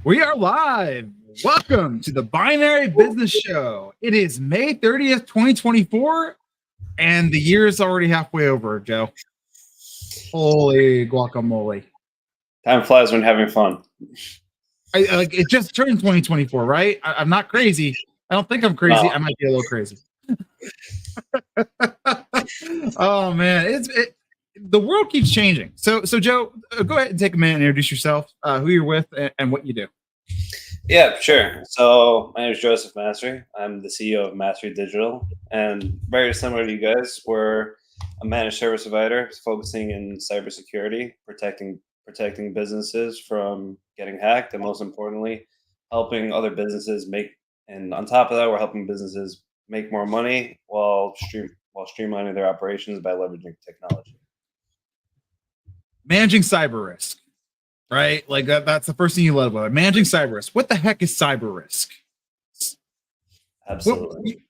We are live. Welcome to the Binary Business Show. It is May 30th, 2024, and the year is already halfway over, Joe. Holy guacamole. Time flies when having fun. Like it just turned 2024, right? I'm not crazy. I don't think I'm crazy. No. I might be a little crazy. Oh man, the world keeps changing. So Joe, go ahead and take a minute and introduce yourself, who you're with, and what you do. Yeah, sure. So my name is Joseph Mastery. I'm the CEO of Mastery Digital, and very similar to you guys, we're a managed service provider focusing in cybersecurity, protecting businesses from getting hacked, and most importantly, helping other businesses and on top of that, we're helping businesses make more money while streamlining their operations by leveraging technology. Managing cyber risk, right? Like that's the first thing you love about it. Managing cyber risk. What the heck is cyber risk? Absolutely.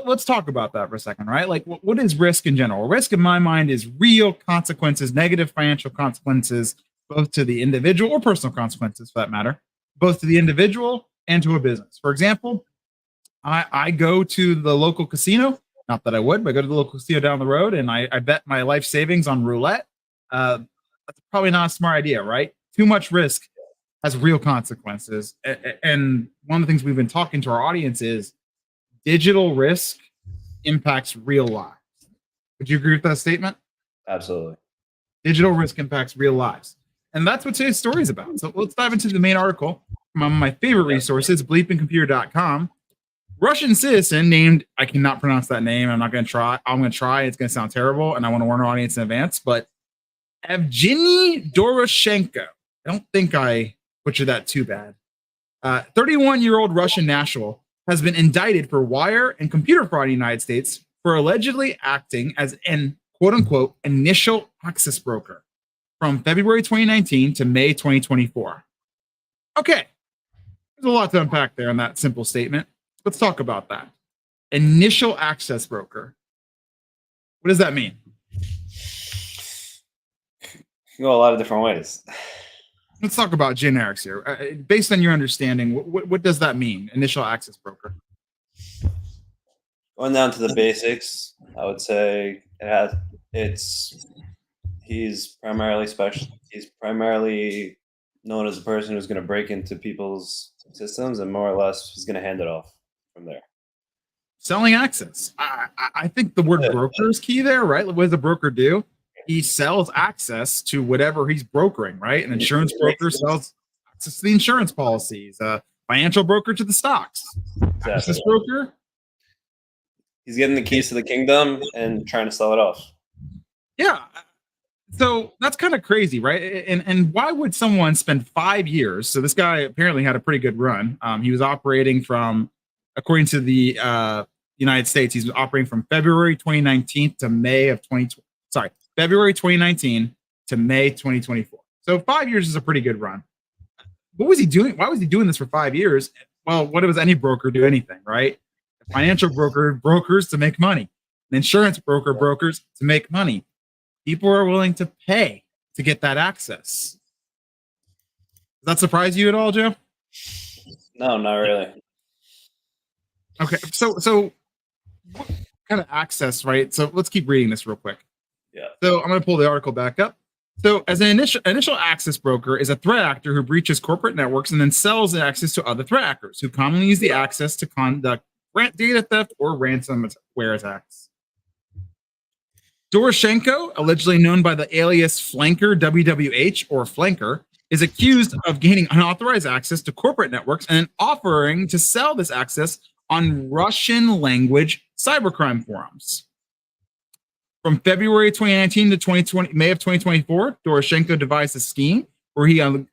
Let's talk about that for a second, right? Like what is risk in general? Risk in my mind is real consequences, negative financial consequences, both to the individual or personal consequences for that matter, both to the individual and to a business. For example, I go to the local casino, not that I would, but I go to the local casino down the road and I bet my life savings on roulette. That's probably not a smart idea, right? Too much risk has real consequences. And one of the things we've been talking to our audience is digital risk impacts real lives. Would you agree with that statement? Absolutely. Digital risk impacts real lives. And that's what today's story is about. So let's dive into the main article from my favorite resources, bleepingcomputer.com. Russian citizen named, I cannot pronounce that name. I'm not going to try. I'm going to try. It's going to sound terrible. And I want to warn our audience in advance, but Evgeny Doroshenko. I don't think I butchered that too bad. 31-year-old Russian national has been indicted for wire and computer fraud in the United States for allegedly acting as an quote-unquote initial access broker from February 2019 to May 2024. Okay, there's a lot to unpack there in that simple statement. Let's talk about that. Initial access broker. What does that mean? You go a lot of different ways. Let's talk about generics here. Based on your understanding, what does that mean? Initial access broker. Going down to the basics, I would say he's primarily special. He's primarily known as a person who's going to break into people's systems and more or less is going to hand it off from there. Selling access. I think the word broker is key there, right? What does a broker do? He sells access to whatever he's brokering, right? An insurance broker sells access to the insurance policies, a financial broker to the stocks. Exactly. Access broker. He's getting the keys to the kingdom and trying to sell it off. Yeah. So that's kind of crazy, right? And why would someone spend 5 years? So this guy apparently had a pretty good run. He was operating from, according to the United States, he's operating from February 2019 to May of 2020. Sorry, February 2019 to May 2024. So 5 years is a pretty good run. What was he doing? Why was he doing this for 5 years? Well, what does any broker do anything, right? A financial broker brokers to make money. An insurance broker brokers to make money. People are willing to pay to get that access. Does that surprise you at all, Joe? No, not really. Okay, so what kind of access, right? So let's keep reading this real quick. Yeah. So I'm going to pull the article back up. So as an initial access broker is a threat actor who breaches corporate networks and then sells the access to other threat actors who commonly use the access to conduct data theft or ransomware attacks. Doroshenko, allegedly known by the alias Flanker WWH or Flanker, is accused of gaining unauthorized access to corporate networks and offering to sell this access on Russian language cybercrime forums. From February 2019 to May of 2024, Doroshenko devised a scheme where he gained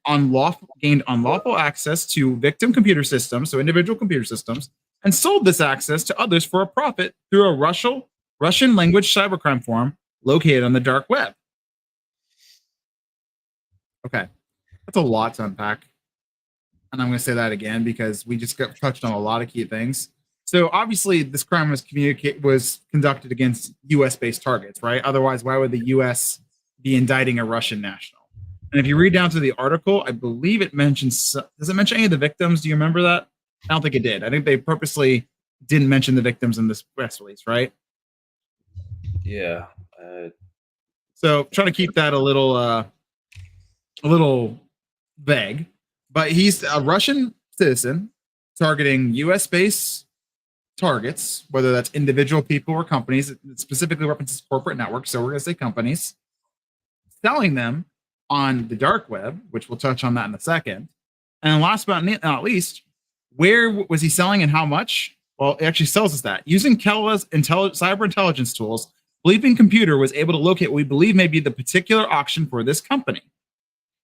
unlawful access to victim computer systems, so individual computer systems, and sold this access to others for a profit through a Russian language cybercrime forum located on the dark web. Okay, that's a lot to unpack. And I'm going to say that again because we just touched on a lot of key things. So obviously this crime was conducted against US-based targets, right? Otherwise, why would the US be indicting a Russian national? And if you read down to the article, I believe it mentions, does it mention any of the victims? Do you remember that? I don't think it did. I think they purposely didn't mention the victims in this press release, right? Yeah. So trying to keep that a little vague, but he's a Russian citizen targeting US based targets, whether that's individual people or companies. It specifically references corporate networks, so we're going to say companies, selling them on the dark web, which we'll touch on that in a second. And last but not least, where was he selling and how much? Well, it actually sells us that. Using Kelle's cyber intelligence tools, Bleeping Computer was able to locate what we believe may be the particular auction for this company.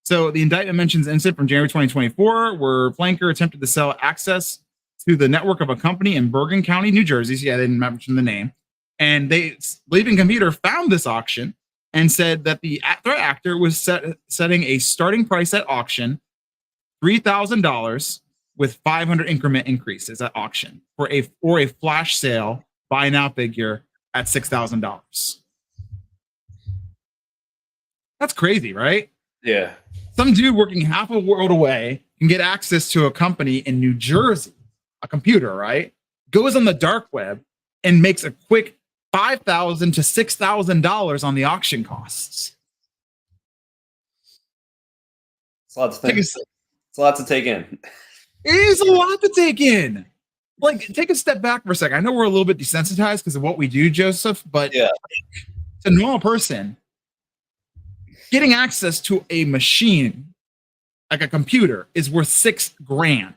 So the indictment mentions an incident from January 2024 where Flanker attempted to sell access to the network of a company in Bergen County, New Jersey. Yeah, they didn't mention the name. And Bleeping Computer found this auction and said that the threat actor was setting a starting price at auction, $3,000 with 500 increment increases at auction for a flash sale buy now figure at $6,000. That's crazy, right? Yeah. Some dude working half a world away can get access to a company in New Jersey, a computer, right? Goes on the dark web and makes a quick $5,000 to $6,000 on the auction costs. It's a lot to think. It's a lot to take in. It is a lot to take in. Like, take a step back for a second. I know we're a little bit desensitized because of what we do, Joseph, but yeah, to a normal person, getting access to a machine like a computer is worth $6,000.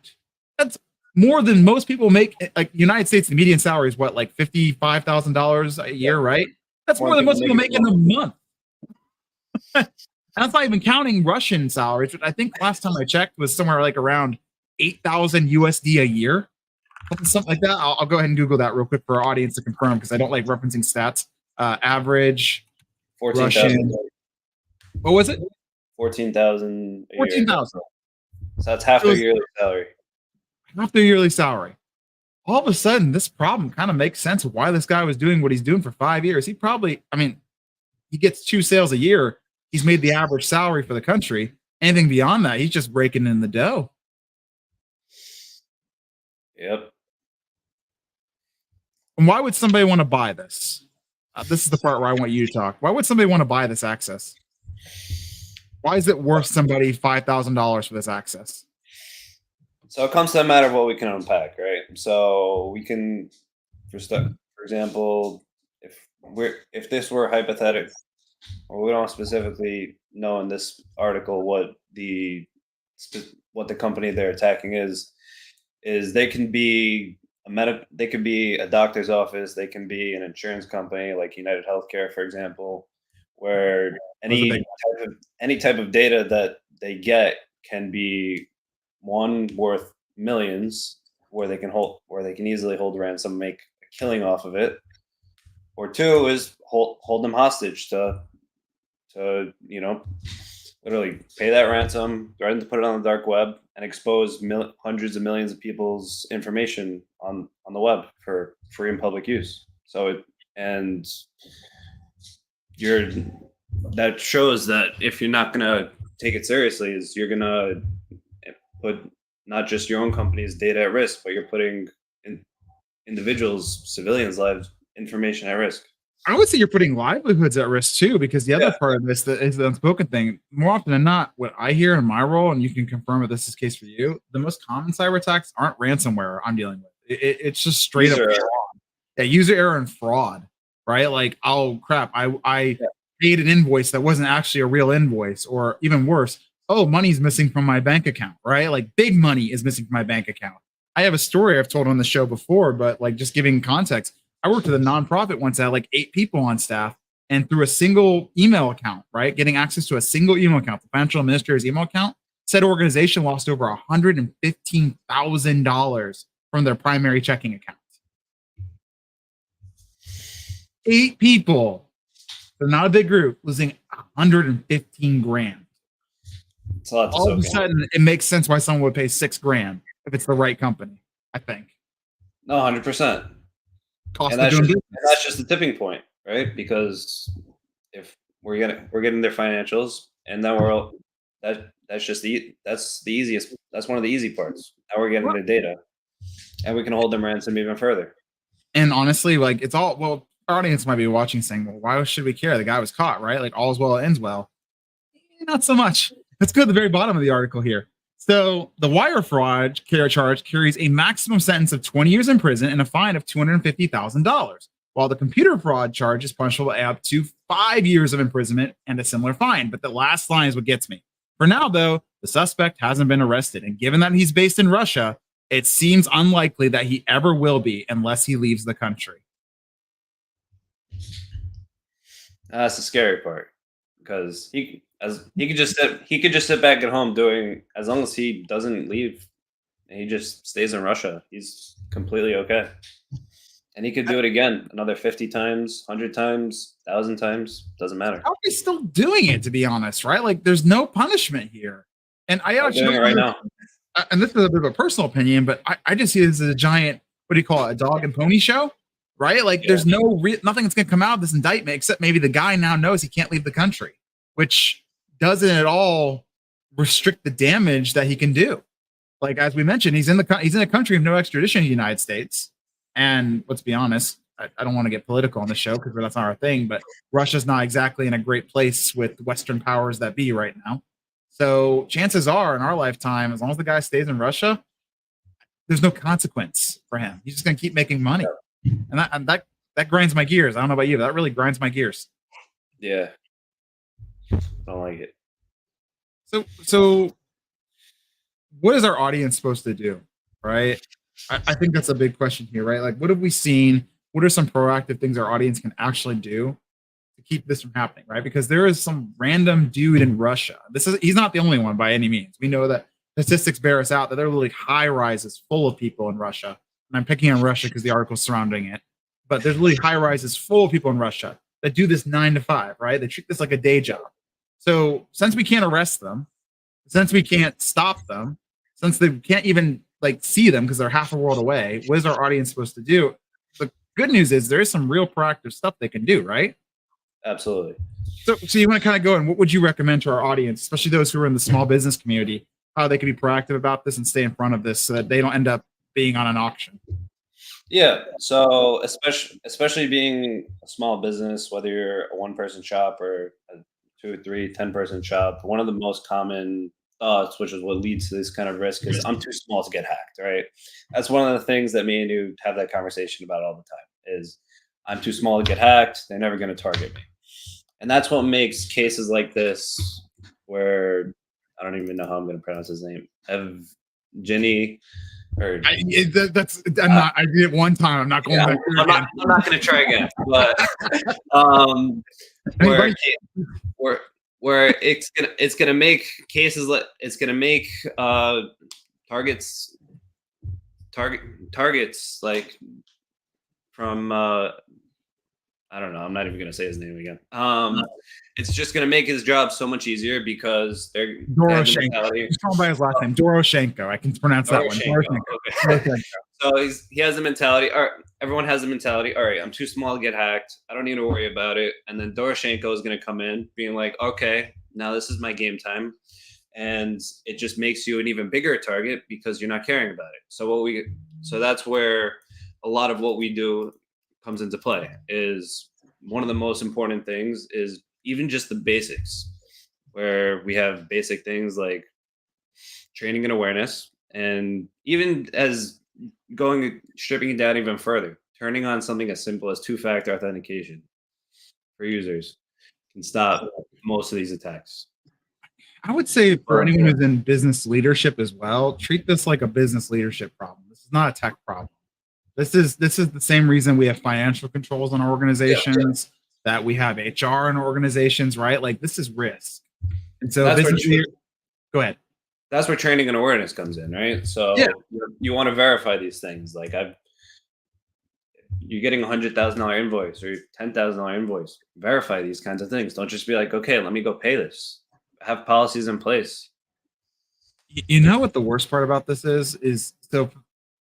That's more than most people make. Like, United States, the median salary is what, like $55,000 a year, right? That's more than most people make in a month. That's not even counting Russian salaries, which I think last time I checked was somewhere like around 8,000 USD a year, something like that. I'll go ahead and Google that real quick for our audience to confirm because I don't like referencing stats. Average 14,000. What was it? 14,000. 14,000. So that's half their yearly salary. Half their yearly salary. All of a sudden, this problem kind of makes sense of why this guy was doing what he's doing for 5 years. He probably, I mean, he gets 2 sales a year. He's made the average salary for the country. Anything beyond that, he's just raking in the dough. Yep. And why would somebody want to buy this? This is the part where I want you to talk. Why would somebody want to buy this access? Why is it worth somebody $5,000 for this access? So it comes to a matter of what we can unpack, right? So we can, for example, if this were hypothetical, or we don't specifically know in this article what the company they're attacking is they can be they could be a doctor's office, they can be an insurance company like United Healthcare, for example, where any type of data that they get can be one worth millions, where they can easily hold ransom, make a killing off of it, or two is hold them hostage to literally pay that ransom, threaten to put it on the dark web, and expose hundreds of millions of people's information on the web for free and public use. So that shows that if you're not gonna take it seriously, is you're gonna put not just your own company's data at risk, but you're putting individuals, civilians' lives, information at risk. I would say you're putting livelihoods at risk too, because the other part of this is the unspoken thing. More often than not, what I hear in my role, and you can confirm if this is the case for you, the most common cyber attacks aren't ransomware I'm dealing with. It's just straight up fraud. Yeah, user error and fraud, right? Like, oh crap, I paid an invoice that wasn't actually a real invoice, or even worse, oh, money's missing from my bank account, right? Like, big money is missing from my bank account. I have a story I've told on the show before, but like, just giving context. I worked with a nonprofit once that had like 8 people on staff, and through a single email account, right, getting access to a single email account, the financial administrator's email account, said organization lost over $115,000 from their primary checking account. 8 people, so not a big group, losing $115,000. All of a sudden, it makes sense why someone would pay $6,000 if it's the right company, I think. No, 100%. And that's just the tipping point, right? Because if we're getting their financials, and then that's the easiest. That's one of the easy parts. Now we're getting the data, and we can hold them ransom even further. And honestly, like it's all well, our audience might be watching saying, well, why should we care? The guy was caught, right? Like all's well ends well. Not so much. Let's go to the very bottom of the article here. So the wire fraud charge carries a maximum sentence of 20 years in prison and a fine of $250,000, while the computer fraud charge is punishable up to 5 years of imprisonment and a similar fine. But the last line is what gets me. For now, though, the suspect hasn't been arrested, and given that he's based in Russia, it seems unlikely that he ever will be unless he leaves the country. That's the scary part, because he could just sit back at home doing, as long as he doesn't leave and he just stays in Russia, he's completely okay. And he could do it again another 50 times, 100 times, 1,000 times, doesn't matter. How are we still doing it, to be honest, right? Like there's no punishment here. And I actually doing it right now. And this is a bit of a personal opinion, but I just see this as a giant, what do you call it, a dog and pony show, right? Like there's nothing that's going to come out of this indictment except maybe the guy now knows he can't leave the country, which doesn't at all restrict the damage that he can do. Like as we mentioned, he's in a country of no extradition in the United States, and let's be honest, I don't want to get political on the show because that's not our thing, but Russia's not exactly in a great place with Western powers that be right now. So chances are in our lifetime, as long as the guy stays in Russia, there's no consequence for him. He's just going to keep making money. And that grinds my gears. I don't know about you, but that really grinds my gears. Yeah. I don't like it. So what is our audience supposed to do? Right. I think that's a big question here, right? Like, what have we seen? What are some proactive things our audience can actually do to keep this from happening, right? Because there is some random dude in Russia. He's not the only one by any means. We know that statistics bear us out that there are literally high rises full of people in Russia. And I'm picking on Russia because the article's surrounding it. But there's literally high rises full of people in Russia that do this 9 to 5, right? They treat this like a day job. So since we can't arrest them, since we can't stop them, since they can't even like see them because they're half a world away, what is our audience supposed to do? The good news is there is some real proactive stuff they can do, right? Absolutely. So you want to kind of go and what would you recommend to our audience, especially those who are in the small business community, how they can be proactive about this and stay in front of this so that they don't end up being on an auction? Yeah. So especially being a small business, whether you're a one-person shop or a 2 or 3, 10-person shop, one of the most common thoughts, which is what leads to this kind of risk, is I'm too small to get hacked, right? That's one of the things that me and you have that conversation about all the time is I'm too small to get hacked. They're never going to target me. And that's what makes cases like this, where I don't even know how I'm going to pronounce his name, Evgeny. I did it one time. I'm not going back. I'm not going to try again. But where it's gonna make cases like it's gonna make targets like from I don't know. I'm not even gonna say his name again. It's just gonna make his job so much easier because they're Doroshenko. He's called by his last name, Doroshenko. I can pronounce that one. Doroshenko. Okay. So he has the mentality. All right, everyone has the mentality. All right, I'm too small to get hacked. I don't need to worry about it. And then Doroshenko is gonna come in, being like, okay, now this is my game time, and it just makes you an even bigger target because you're not caring about it. So that's where a lot of what we do comes into play. Is one of the most important things is even just the basics, where we have basic things like training and awareness, and even as stripping it down even further, turning on something as simple as 2-factor authentication for users can stop most of these attacks. I would say for anyone who's in business leadership as well, treat this like a business leadership problem. This is not a tech problem. This is the same reason we have financial controls in our organizations, that we have HR in organizations, right? Like this is risk. And so go ahead. That's where training and awareness comes in, right? So you want to verify these things. Like you're getting $100,000 invoice or $10,000 invoice. Verify these kinds of things. Don't just be like, okay, let me go pay this. Have policies in place. You know what the worst part about this is so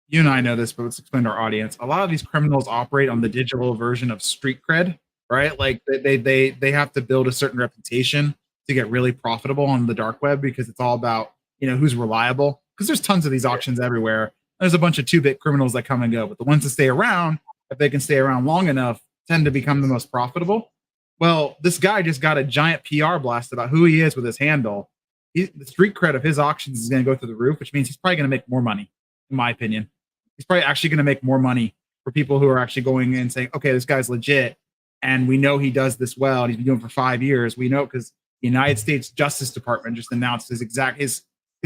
you and I know this, but let's explain to our audience. A lot of these criminals operate on the digital version of street cred, right? Like they have to build a certain reputation to get really profitable on the dark web because it's all about, who's reliable. Because there's tons of these auctions everywhere. There's a bunch of 2-bit criminals that come and go, but the ones that stay around, if they can stay around long enough, tend to become the most profitable. Well, this guy just got a giant PR blast about who he is with his handle. The street cred of his auctions is going to go through the roof, which means he's probably going to make more money, in my opinion. He's probably actually going to make more money for people who are actually going in and saying, okay, this guy's legit. And we know he does this well. And he's been doing it for 5 years. We know because the United States Justice Department just announced his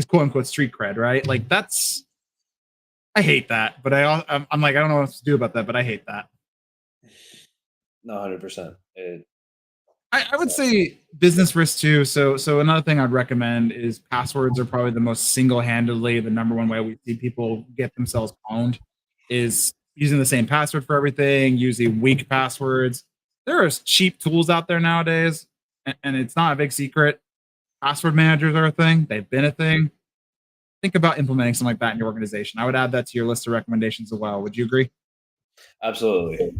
quote unquote street cred, right? Like I hate that, but I'm like, I don't know what to do about that, but I hate that. No, 100%. I would say business risk too. So another thing I'd recommend is passwords are probably the most single-handedly the number one way we see people get themselves owned is using the same password for everything, using weak passwords. There are cheap tools out there nowadays, and it's not a big secret. Password managers are a thing. They've been a thing. Think about implementing something like that in your organization. I would add that to your list of recommendations as well. Would you agree? Absolutely.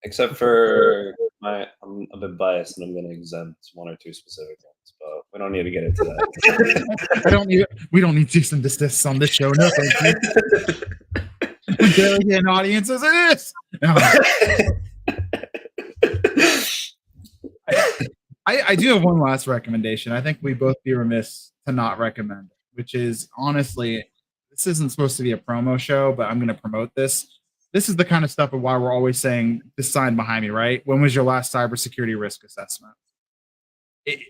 Except for I'm a bit biased and I'm going to exempt 1 or 2 specific ones, but we don't need to get into that. We don't need cease and desist on this show. No, thank you. We barely get an audience as it is. No. I do have one last recommendation. I think we both be remiss to not recommend it, which is honestly, this isn't supposed to be a promo show, but I'm going to promote this. This is the kind of stuff of why we're always saying this sign behind me, right? When was your last cybersecurity risk assessment? It's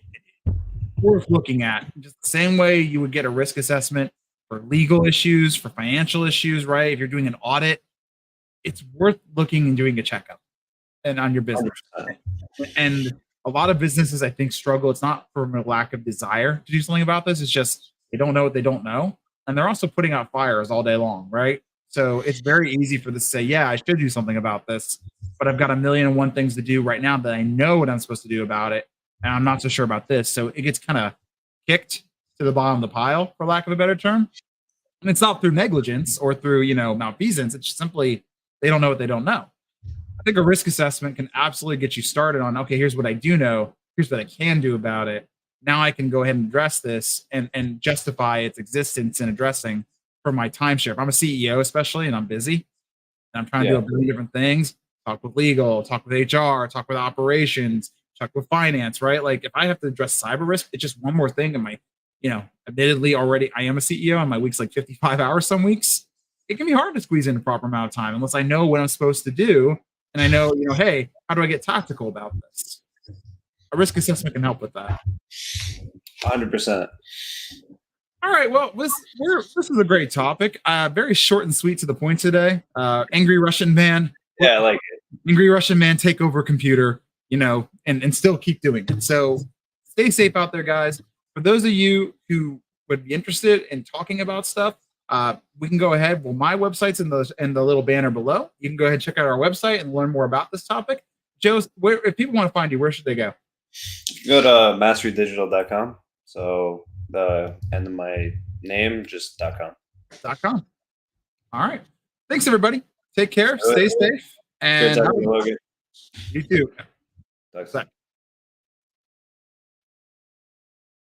worth looking at. Just the same way you would get a risk assessment for legal issues, for financial issues, right? If you're doing an audit, it's worth looking and doing a checkup and on your business. 100%. And a lot of businesses, I think, struggle. It's not from a lack of desire to do something about this. It's just they don't know what they don't know. And they're also putting out fires all day long, right? So it's very easy for this to say, yeah, I should do something about this, but I've got 1,000,001 things to do right now that I know what I'm supposed to do about it, and I'm not so sure about this. So it gets kind of kicked to the bottom of the pile, for lack of a better term. And it's not through negligence or through, malfeasance. It's just simply they don't know what they don't know. I think a risk assessment can absolutely get you started on, okay, here's what I do know. Here's what I can do about it. Now I can go ahead and address this and justify its existence and addressing for my timeshare. If I'm a CEO, especially, and I'm busy, and I'm trying to do a billion different things, talk with legal, talk with HR, talk with operations, talk with finance, right? Like if I have to address cyber risk, it's just one more thing in my, admittedly already I am a CEO and my week's like 55 hours some weeks. It can be hard to squeeze in a proper amount of time unless I know what I'm supposed to do. And I know, hey, how do I get tactical about this? A risk assessment can help with that. 100%. All right. Well, this is a great topic. Very short and sweet to the point today. Angry Russian man. Yeah, I like it. Angry Russian man take over computer, and still keep doing it. So stay safe out there, guys. For those of you who would be interested in talking about stuff, we can go ahead. Well, my website's in the little banner below. You can go ahead and check out our website and learn more about this topic. Joe, if people want to find you, where should they go? Go to masterydigital.com. So the end of my name, just .com. .com. All right. Thanks, everybody. Take care. Stay safe. And Good talking to you, Logan. You too. Thanks.